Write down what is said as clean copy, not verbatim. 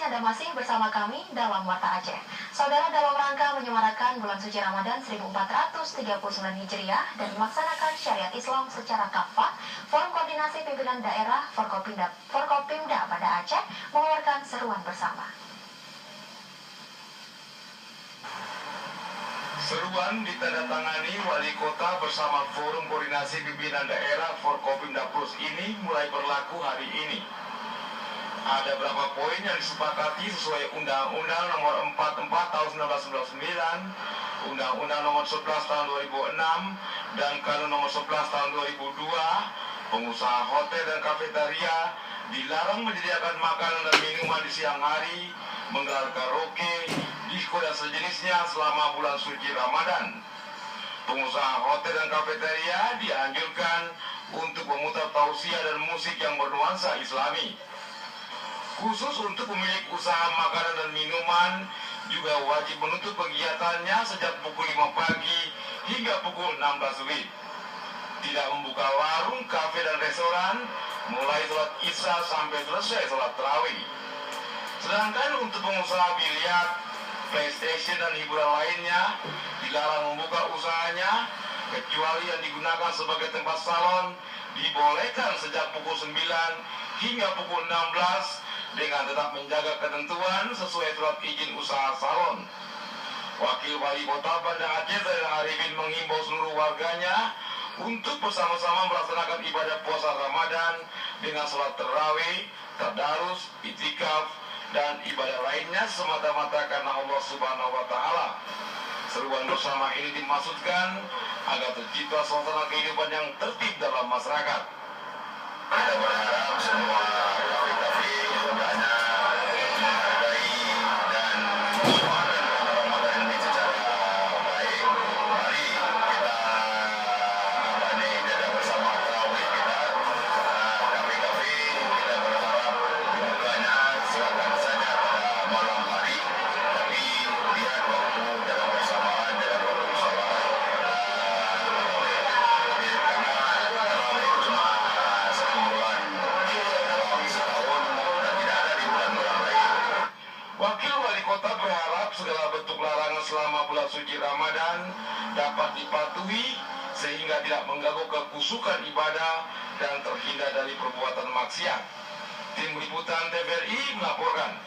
Anda masih bersama kami dalam Warta Aceh. Saudara, dalam rangka menyemarakan bulan suci Ramadan 1439 Hijriah dan melaksanakan syariat Islam secara kafah, Forum Koordinasi Pimpinan Daerah Forkopimda pada Aceh mengeluarkan seruan bersama. Seruan ditandatangani Wali Kota bersama Forum Koordinasi Pimpinan Daerah Forkopimda Plus ini mulai berlaku hari ini. Ada beberapa poin yang disepakati sesuai Undang-Undang Nomor 44 Tahun 1999, Undang-Undang Nomor 11 Tahun 2006, dan Kanun Nomor 11 Tahun 2002. Pengusaha hotel dan kafetaria dilarang menyediakan makanan dan minuman di siang hari, menggelar karaoke, disko dan sejenisnya selama bulan suci Ramadan. Pengusaha hotel dan kafetaria dianjurkan untuk memutar tausiah dan musik yang bernuansa Islami. Khusus untuk pemilik usaha makanan dan minuman juga wajib menutup kegiatannya sejak pukul 5 pagi hingga pukul 16 WIB. Tidak membuka warung, kafe dan restoran mulai sholat Isya sampai selesai sholat tarawih. Sedangkan untuk pengusaha biliar, PlayStation dan hiburan lainnya dilarang membuka usahanya kecuali yang digunakan sebagai tempat salon dibolehkan sejak pukul 9 hingga pukul 16 dengan tetap menjaga ketentuan sesuai surat izin usaha salon. Wakil Wali Kota Banda Aceh Zainal Arifin menghimbau seluruh warganya untuk bersama-sama melaksanakan ibadah puasa Ramadan dengan sholat tarawih, tadarus, itikaf, dan ibadah lainnya semata-mata karena Allah Subhanahu wa Ta'ala. Seruan bersama ini dimaksudkan agar tercipta suasana kehidupan yang tertib dalam masyarakat. Kita berharap semua kafe-kafe hendaknya menghargai dan mensuarakan Ramadan ini secara baik. Mari kita jaga bersama tarawih kita. Kafe-kafe kita berharap bukanya silakan saja pada malam hari, tapi lihat waktu jaga bersamaan dengan waktu sholat. Wakil Wali Kota berharap segala bentuk larangan selama bulan suci Ramadan dapat dipatuhi sehingga tidak mengganggu kekusukan ibadah dan terhindar dari perbuatan maksiat. Tim Liputan TVRI melaporkan.